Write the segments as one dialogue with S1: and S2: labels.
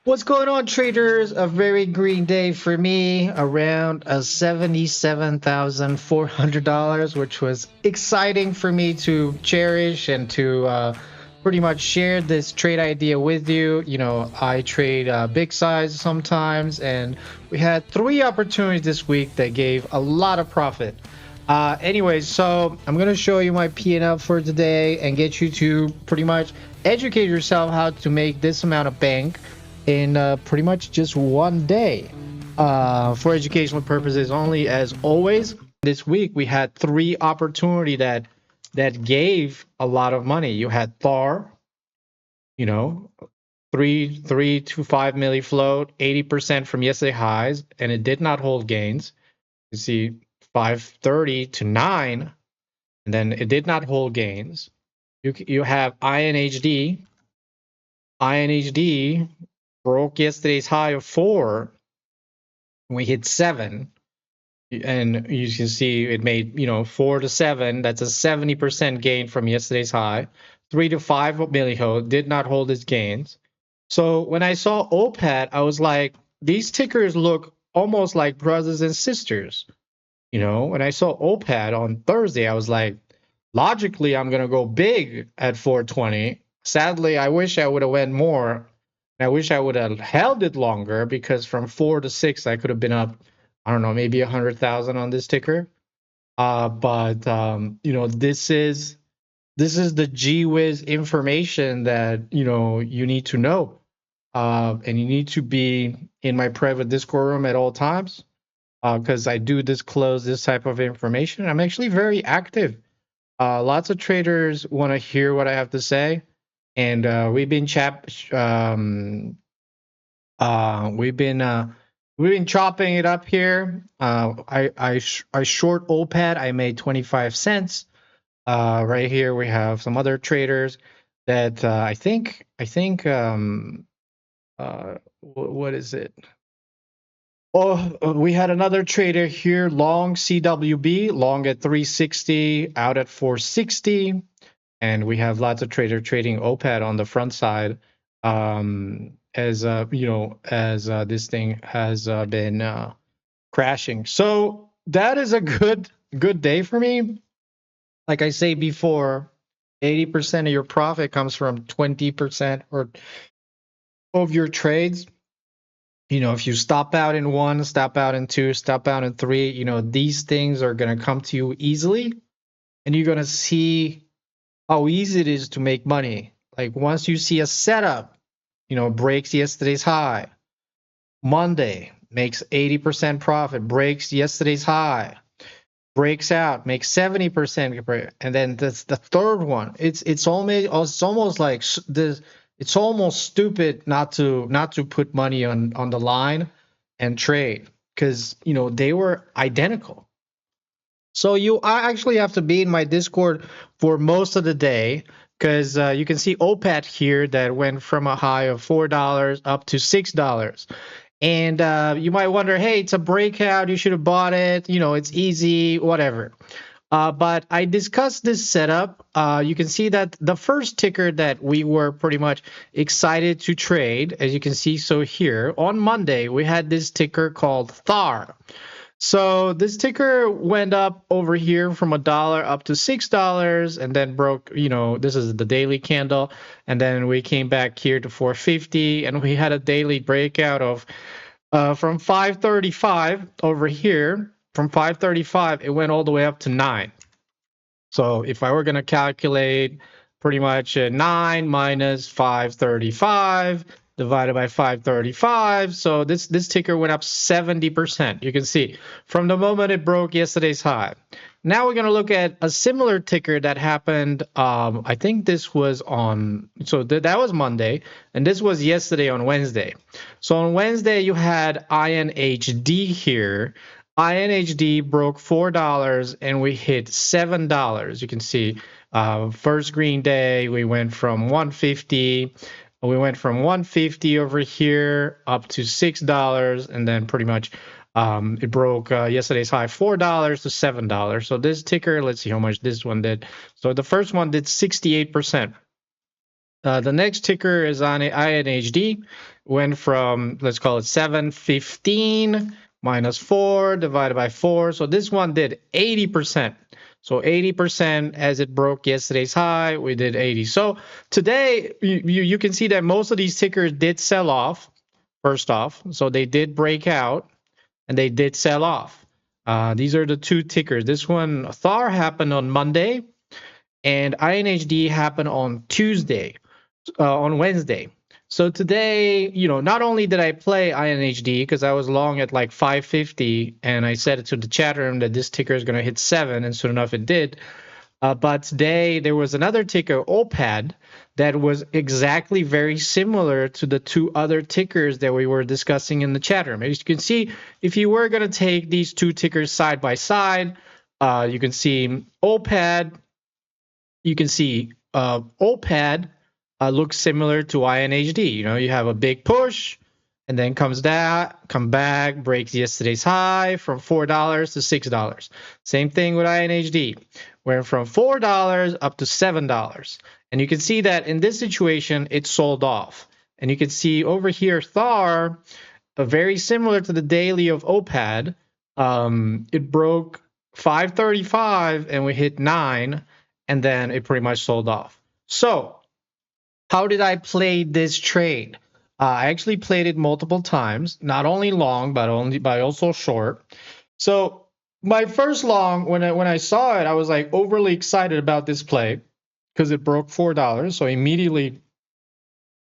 S1: What's going on, traders? A very green day for me, around a $77,400, which was exciting for me to cherish and to pretty much share this trade idea with you. You know, I trade big size sometimes, and we had 3 opportunities this week that gave a lot of profit. Anyways, so I'm going to show you my P&L for today and get you to pretty much educate yourself how to make this amount of bank in pretty much just one day for educational purposes only. As always, this week we had 3 opportunity that gave a lot of money. You had Thar, you know, 3.325 milli float, 80% from yesterday highs, and it did not hold gains. You see 530 to 9, and then it did not hold gains. You have INHD. INHD broke yesterday's high of 4. We hit 7, and you can see it made 4 to 7. That's a 70% gain from yesterday's high. 3 to 5 milli did not hold its gains. So when I saw OPAT, I was like, these tickers look almost like brothers and sisters. When I saw OPAT on Thursday, I was like, logically, I'm gonna go big at 420. Sadly, I wish I would have went more. I wish I would have held it longer, because from 4 to 6, I could have been up, I don't know, maybe 100,000 on this ticker. But this is the GWiz information that you need to know, and you need to be in my private Discord room at all times, because I do disclose this type of information. I'm actually very active. Lots of traders want to hear what I have to say, and we've been chopping it up here. I short OPAD. I made 25 cents. Right here we have some other traders that what is it? Oh, we had another trader here, long CWB, long at 360, out at 460. And we have lots of trader trading OPAD on the front side, as this thing has been crashing. So that is a good day for me. Like I say before, 80% of your profit comes from 20% or of your trades. If you stop out in 1, stop out in 2, stop out in 3, these things are going to come to you easily, and you're going to see how easy it is to make money. Like, once you see a setup, breaks yesterday's high, Monday makes 80% profit, breaks yesterday's high, breaks out, makes 70%, and then that's the third one. It's almost like this. It's almost stupid not to put money on the line and trade, because they were identical. So I actually have to be in my Discord for most of the day, because you can see OPAT here that went from a high of $4 up to $6. And you might wonder, hey, it's a breakout. You should have bought it. It's easy, whatever. But I discussed this setup. You can see that the first ticker that we were pretty much excited to trade, as you can see, so here on Monday, we had this ticker called THAR. So this ticker went up over here from $1 up to $6, and then broke, this is the daily candle. And then we came back here to 450, and we had a daily breakout of from 535 over here. From 535, it went all the way up to 9. So if I were going to calculate, pretty much 9 minus 535 divided by 535. So this ticker went up 70%. You can see from the moment it broke yesterday's high. Now we're going to look at a similar ticker that happened. I think this was on, so that was Monday, and this was yesterday on Wednesday. So on Wednesday, you had INHD here. INHD broke $4 and we hit $7. You can see first green day, we went from 150. We went from 150 over here up to $6, and then pretty much it broke yesterday's high, $4 to $7. So this ticker, let's see how much this one did. So the first one did 68%. The next ticker is on INHD. Went from, let's call it 715 minus 4 divided by 4. So this one did 80%. So 80% as it broke yesterday's high, we did 80. So today, you can see that most of these tickers did sell off, first off. So they did break out and they did sell off. These are the two tickers. This one, Thar, happened on Monday, and INHD happened on Tuesday, on Wednesday. So today, not only did I play INHD because I was long at like 550, and I said it to the chat room that this ticker is going to hit 7, and soon enough it did. But today there was another ticker, OPAD, that was exactly very similar to the two other tickers that we were discussing in the chat room. As you can see, if you were going to take these two tickers side by side, you can see OPAD. You can see OPAD looks similar to INHD. You have a big push, and then come back, breaks yesterday's high from $4 to $6. Same thing with INHD. Went from $4 up to $7. And you can see that in this situation, it sold off. And you can see over here, Thar, very similar to the daily of OPAD. It broke 535 and we hit 9, and then it pretty much sold off. So how did I play this trade? I actually played it multiple times, not only long, but also short. So my first long, when I saw it, I was like overly excited about this play because it broke $4. So immediately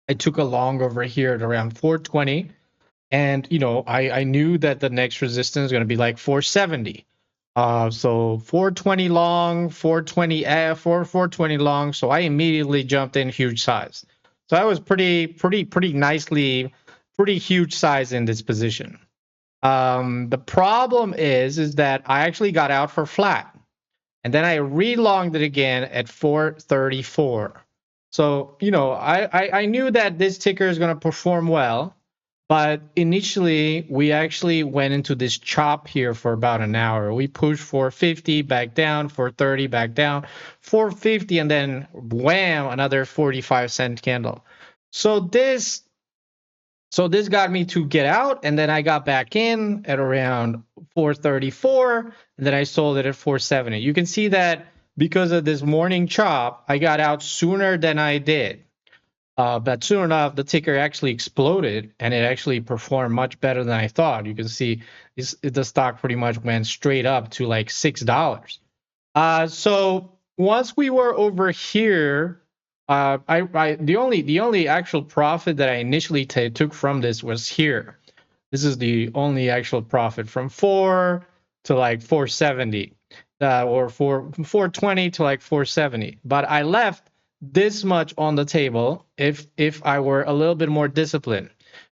S1: I took a long over here at around 420. And I knew that the next resistance is going to be like 470. So 420 long, 420 420 long. So I immediately jumped in huge size. So I was pretty nicely, pretty huge size in this position. The problem is that I actually got out for flat, and then I relonged it again at 434. So I knew that this ticker is going to perform well. But initially, we actually went into this chop here for about an hour. We pushed 450 back down, 430 back down, 450, and then wham, another 45-cent candle. So this got me to get out, and then I got back in at around 434, and then I sold it at 470. You can see that because of this morning chop, I got out sooner than I did. But soon enough, the ticker actually exploded, and it actually performed much better than I thought. You can see the stock pretty much went straight up to like $6. So once we were over here, the only actual profit that I initially took from this was here. This is the only actual profit from 4 to like 470, or 420 to like 470. But I left this much on the table if I were a little bit more disciplined.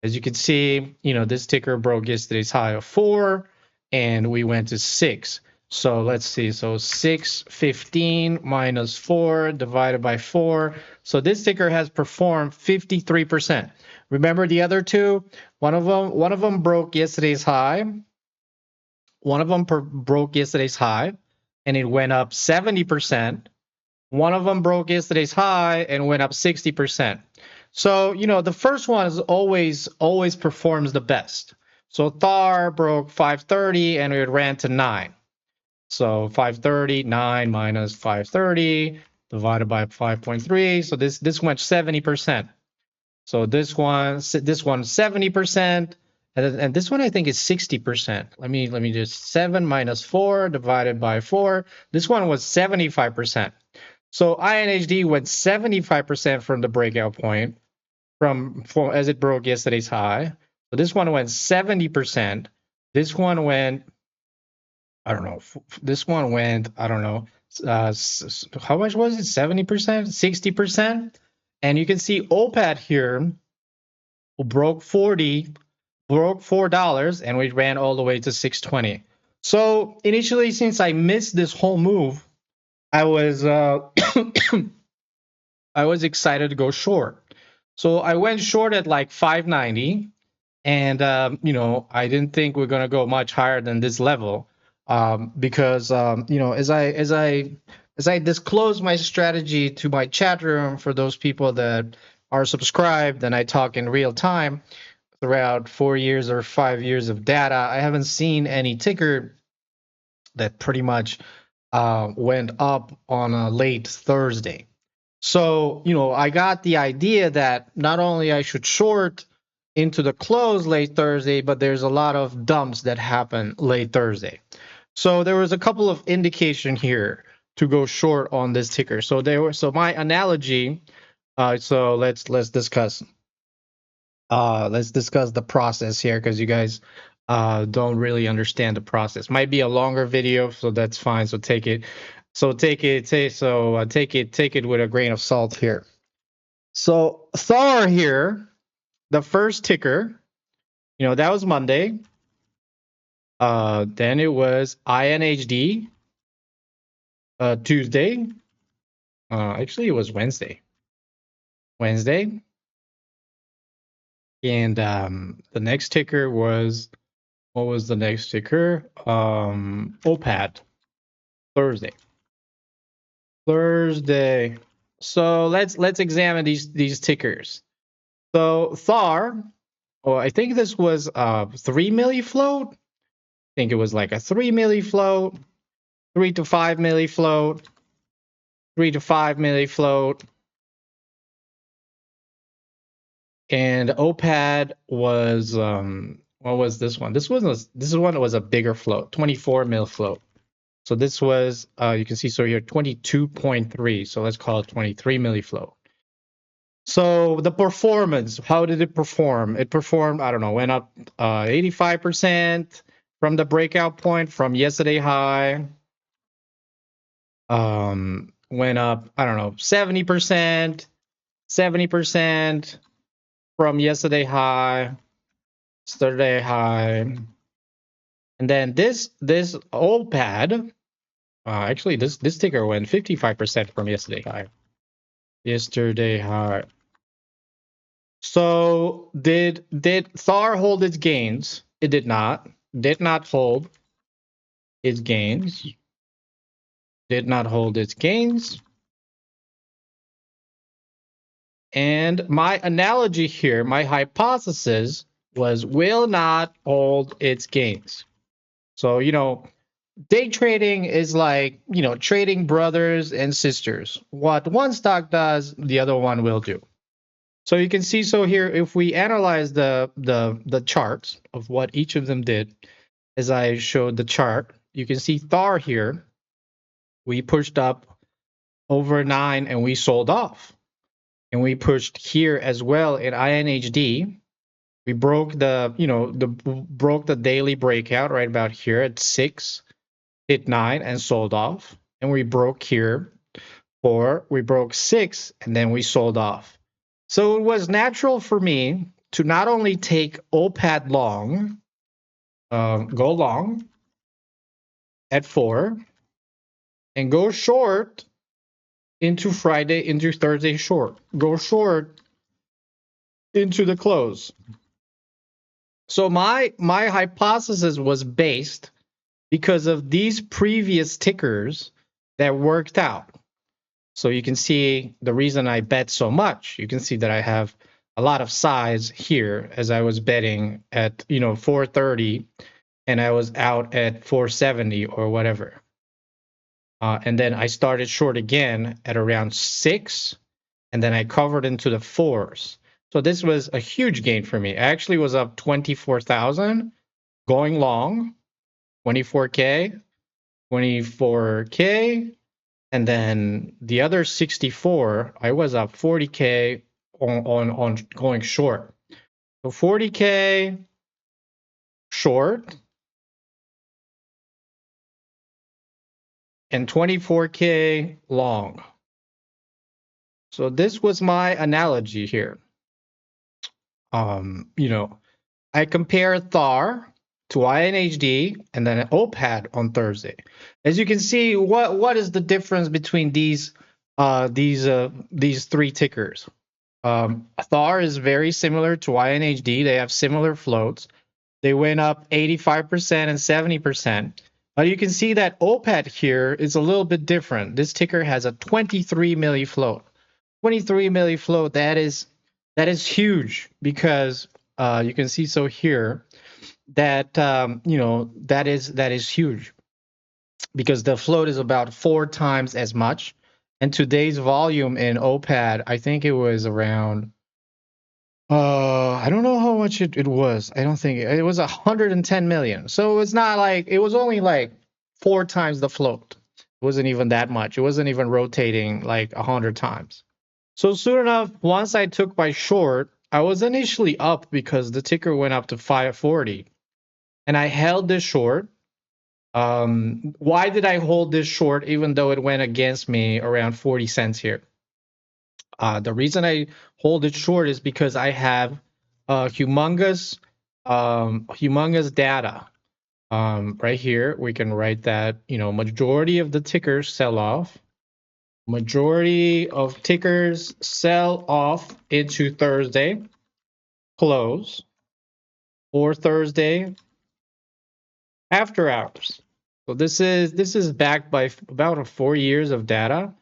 S1: As you can see, this ticker broke yesterday's high of 4, and we went to 6. So let's see. So 615 minus 4 divided by 4. So this ticker has performed 53%. Remember the other two? One of them broke yesterday's high. One of them broke yesterday's high, and it went up 70%. One of them broke yesterday's high and went up 60%. So, the first one is always performs the best. So Thar broke 530 and it ran to 9. So 530, 9 minus 530 divided by 5.3. So this went 70%. So this one 70%. And this one I think is 60%. Let me just 7 minus 4 divided by 4. This one was 75%. So INHD went 75% from the breakout point from as it broke yesterday's high. So this one went 70%. This one went, I don't know. This one went, I don't know. How much was it? 70%, 60%. And you can see OPAD here broke $4, and we ran all the way to 620. So initially, since I missed this whole move, I was I was excited to go short. So I went short at like 590, and I didn't think we're gonna go much higher than this level, because as I as I disclose my strategy to my chat room for those people that are subscribed and I talk in real time throughout 4 years or 5 years of data, I haven't seen any ticker that pretty much went up on a late Thursday. So, I got the idea that not only I should short into the close late Thursday, but there's a lot of dumps that happen late Thursday. So there was a couple of indication here to go short on this ticker. So my analogy, so let's discuss the process here, because you guys don't really understand the process. Might be a longer video, so that's fine. So take it with a grain of salt here. So Thar here, the first ticker, that was Monday. Then it was INHD, Tuesday. Actually, it was Wednesday. And the next ticker was, what was the next ticker? OPAD, Thursday. So let's examine these tickers. So Thar, I think this was 3 milli float. I think it was like a 3 milli float, 3 to 5 milli float, 3 to 5 milli float. And OPAD was what was this one? This one was a bigger float, 24 mil float. So this was you can see here 22.3. So let's call it 23 milli float. So the performance, how did it perform? It performed, I don't know, went up 85% from the breakout point from yesterday high. Went up, I don't know, 70% from yesterday high, Saturday high. And then this OPAD, actually this ticker went 55% from yesterday high. So did Thar hold its gains? It did not. Did not hold its gains. And my analogy here, my hypothesis was will not hold its gains. So, day trading is like, trading brothers and sisters. What one stock does, the other one will do. So you can see, here, if we analyze the charts of what each of them did, as I showed the chart, you can see Thar here, we pushed up over 9 and we sold off. And we pushed here as well in INHD. We broke broke the daily breakout right about here at 6, hit 9 and sold off. And we broke here 4, we broke 6 and then we sold off. So it was natural for me to not only take OPAD long, go long at 4 and go short into Thursday short. Go short into the close. So my hypothesis was based because of these previous tickers that worked out. So you can see the reason I bet so much. You can see that I have a lot of size here as I was betting at 430 and I was out at 470 or whatever. And then I started short again at around 6, and then I covered into the 4s. So this was a huge gain for me. I actually was up 24,000 going long, 24K, and then the other 64, I was up 40K on going short. So 40K short and 24K long. So this was my analogy here. I compare Thar to INHD and then OPAD on Thursday. As you can see, what is the difference between these three tickers? Thar is very similar to INHD. They have similar floats. They went up 85% and 70%. But you can see that OPAD here is a little bit different. This ticker has a 23 milli float. 23 milli float, that is huge, because you can see so here that that is huge, because the float is about 4 times as much. And today's volume in OPAD, I think it was around, I don't know how much it was. I don't think it was 110 million. So it's not like, it was only like 4 times the float. It wasn't even that much. It wasn't even rotating like 100 times. So soon enough, once I took my short, I was initially up because the ticker went up to 540, and I held this short. Why did I hold this short even though it went against me around 40 cents here? The reason I hold it short is because I have humongous data. Right here, we can write that, majority of the tickers sell off. Majority of tickers sell off into Thursday close, or Thursday after hours. So this is backed by about 4 years of data.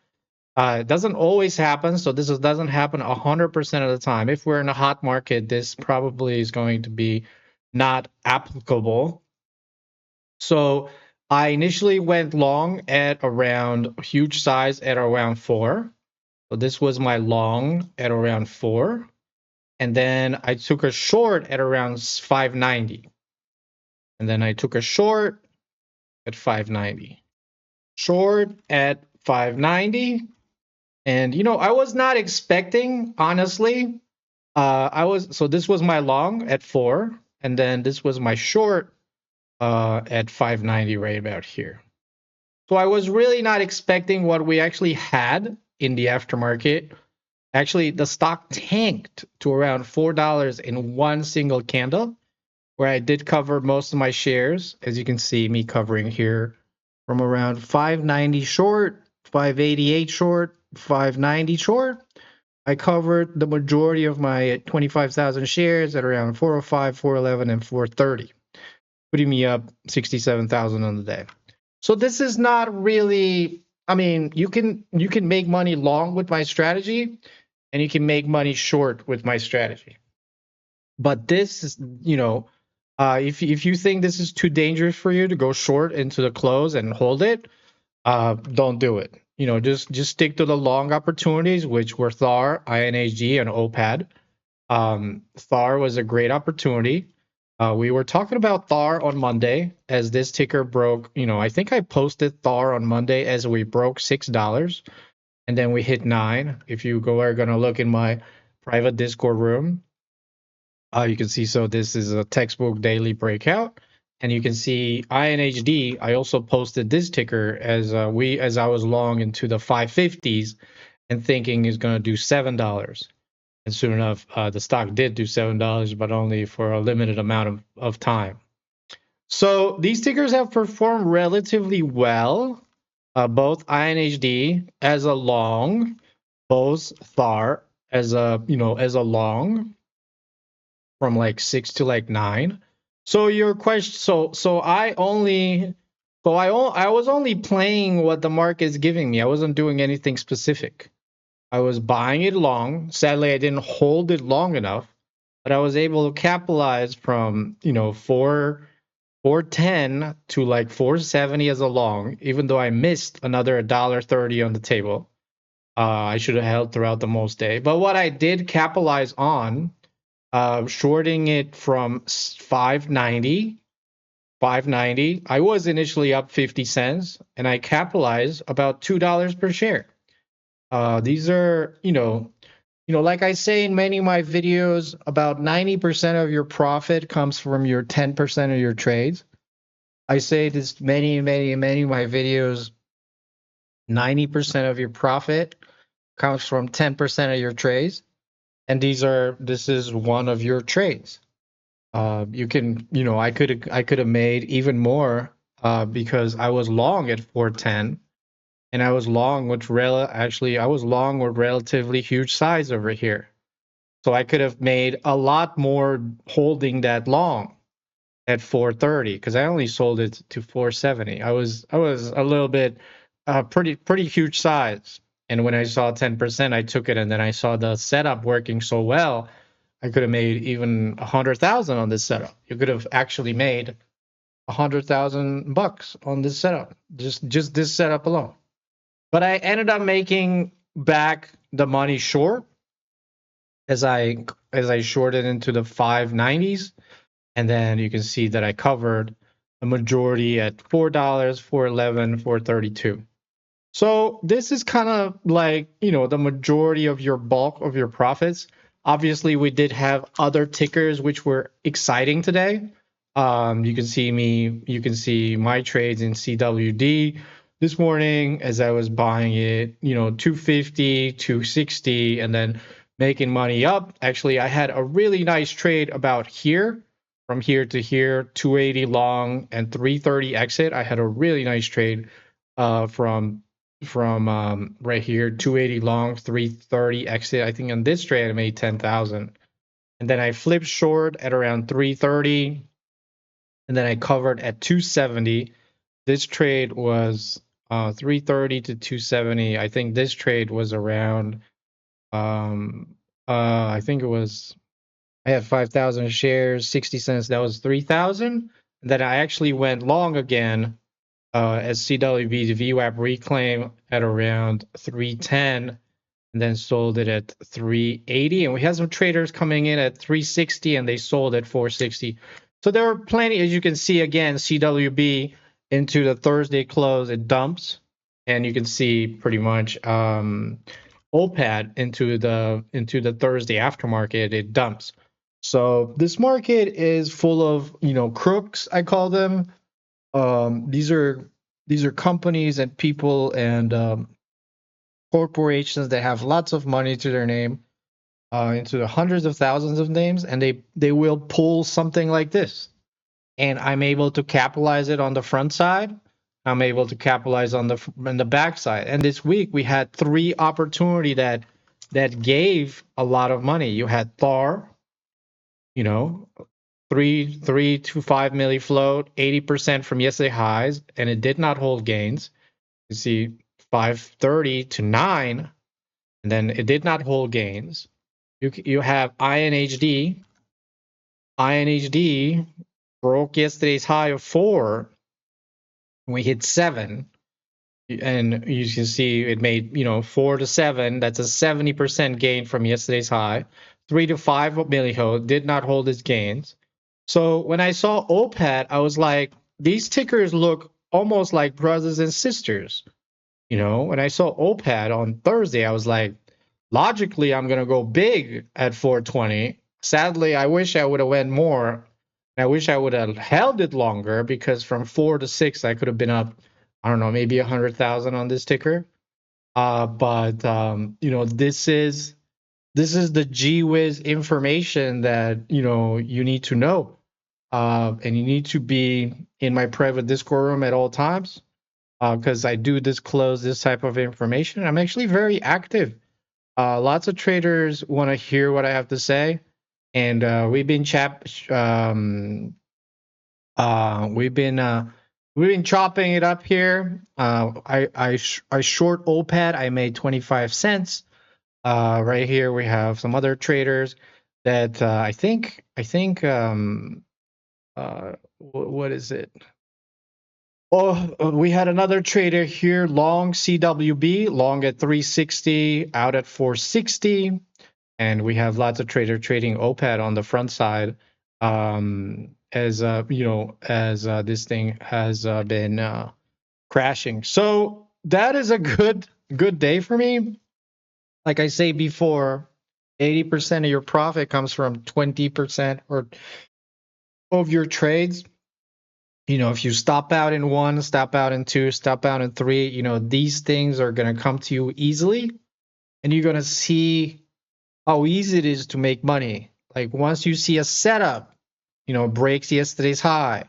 S1: It doesn't always happen, so this doesn't happen 100% of the time. If we're in a hot market, this probably is going to be not applicable. So I initially went long at around huge size at around 4. So this was my long at around 4. And then I took a short at around 590. And then I took a short at 590. Short at 590. And I was not expecting, honestly. So this was my long at 4, and then this was my short at 590, right about here. So I was really not expecting what we actually had in the aftermarket. Actually, the stock tanked to around $4 in one single candle, where I did cover most of my shares, as you can see me covering here, from around 590 short, 588 short, 590 short. I covered the majority of my 25,000 shares at around 405, 411, and 430, putting me up 67,000 on the day. So this is not really, I mean, you can make money long with my strategy, and you can make money short with my strategy. But this is, if you think this is too dangerous for you to go short into the close and hold it, don't do it. Just stick to the long opportunities, which were Thar, INHG, and OPAD. Thar was a great opportunity. We were talking about Thar on Monday as this ticker broke. I think I posted Thar on Monday as we broke $6, and then we hit 9. If you are going to look in my private Discord room, you can see, so this is a textbook daily breakout. And you can see INHD, I also posted this ticker as I was long into the 550s and thinking is going to do $7. And soon enough, the stock did do $7, but only for a limited amount of time. So these tickers have performed relatively well, both INHD as a long, both Thar as a long, from like 6 to like 9. So your question, I was only playing what the market is giving me. I wasn't doing anything specific. I was buying it long. Sadly, I didn't hold it long enough, but I was able to capitalize from 410 to like 470 as a long, even though I missed another $1.30 on the table. I should have held throughout the most day. But what I did capitalize on, shorting it from 590. I was initially up 50 cents, and I capitalized about $2 per share. These are, like I say in many of my videos, about 90% of your profit comes from your 10% of your trades. I say this many of my videos, 90% of your profit comes from 10% of your trades. And this is one of your trades. You can, I could have made even more because I was long at 410, and I was long with relatively huge size over here. So I could have made a lot more holding that long. at 430 because I only sold it to 470. I was a little bit pretty huge size. And when I saw 10%, I took it, and then I saw the setup working so well, I could have made even 100,000 on this setup. You could have actually made 100,000 bucks on this setup, just this setup alone. But I ended up making back the money short as I shorted into the 590s, and then you can see that I covered the majority at $4, 411, 432. So this is kind of like, the majority of your bulk of your profits. Obviously, we did have other tickers which were exciting today. You can see my trades in CWD this morning as I was buying it, 250, 260, and then making money up. Actually, I had a really nice trade about here, from here to here, 280 long and 330 exit. I had a really nice trade from right here, 280 long, 330 exit. I think on this trade I made 10,000, and then I flipped short at around 330, and then I covered at 270. This trade was 330 to 270. I think this trade was around I think it was, I had 5,000 shares, 60 cents. That was 3,000. And then I actually went long again as CWB to VWAP reclaim at around 310, and then sold it at 380. And we had some traders coming in at 360, and they sold at 460. So there were plenty, as you can see again, CWB into the Thursday close, it dumps, and you can see pretty much OPAD into the Thursday aftermarket, it dumps. So this market is full of crooks, I call them. These are companies and people and corporations that have lots of money to their name, into the hundreds of thousands of names, and they will pull something like this. And I'm able to capitalize it on the front side. I'm able to capitalize on the back side. And this week we had 3 opportunity that gave a lot of money. You had Thar, 3 to 5 milli float, 80% from yesterday highs, and it did not hold gains. You see 530 to 9, and then it did not hold gains. You have INHD. INHD broke yesterday's high of 4. We hit 7, and you can see it made 4 to 7. That's a 70% gain from yesterday's high. 3 to 5 milli did not hold its gains. So when I saw OPAD, I was like, these tickers look almost like brothers and sisters. When I saw OPAD on Thursday, I was like, logically, I'm going to go big at 420. Sadly, I wish I would have went more. I wish I would have held it longer, because from 4 to 6, I could have been up, I don't know, maybe 100,000 on this ticker. But this is the GWiz information that you need to know. And you need to be in my private Discord room at all times, because I do disclose this type of information. I'm actually very active. Lots of traders want to hear what I have to say, and we've been chopping it up here. I short OPAD. I made 25 cents. Right here we have some other traders that I think what is it? Oh, we had another trader here, long CWB, long at 360, out at 460. And we have lots of traders trading OPAD on the front side, as this thing has been crashing. So that is a good day for me. Like I say before, 80% of your profit comes from 20% or of your trades. If you stop out in 1, stop out in 2, stop out in 3, these things are going to come to you easily, and you're going to see how easy it is to make money. Like once you see a setup, breaks yesterday's high,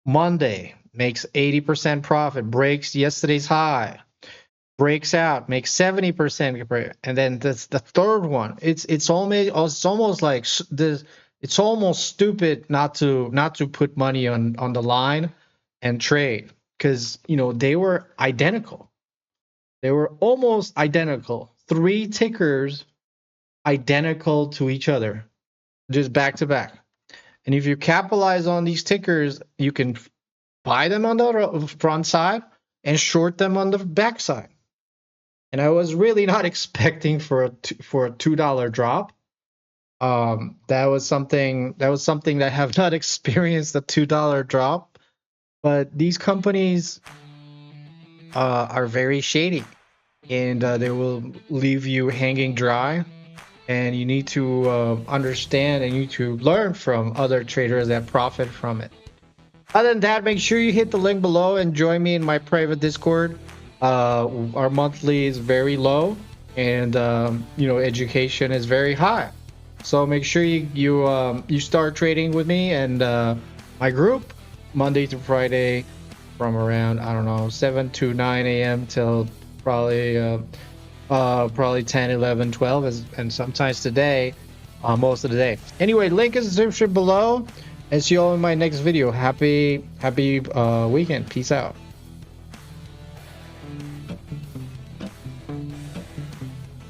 S1: Monday makes 80% profit, breaks yesterday's high, breaks out, makes 70%, and then that's the third one. It's almost like this. it's almost stupid not to put money on the line and trade, because they were identical. They were almost identical. Three tickers identical to each other, just back to back. And if you capitalize on these tickers, you can buy them on the front side and short them on the back side. And I was really not expecting for a $2 drop. That was something that I have not experienced, a $2 drop. But these companies are very shady, and they will leave you hanging dry. And you need to understand, and you need to learn from other traders that profit from it. Other than that, make sure you hit the link below and join me in my private Discord. Our monthly is very low, and education is very high. So make sure you start trading with me and my group Monday to Friday from around, I don't know, 7 to 9 a.m. till probably 10, 11, 12, and sometimes today, most of the day. Anyway, link in the description below, and see you all in my next video. Happy weekend. Peace out.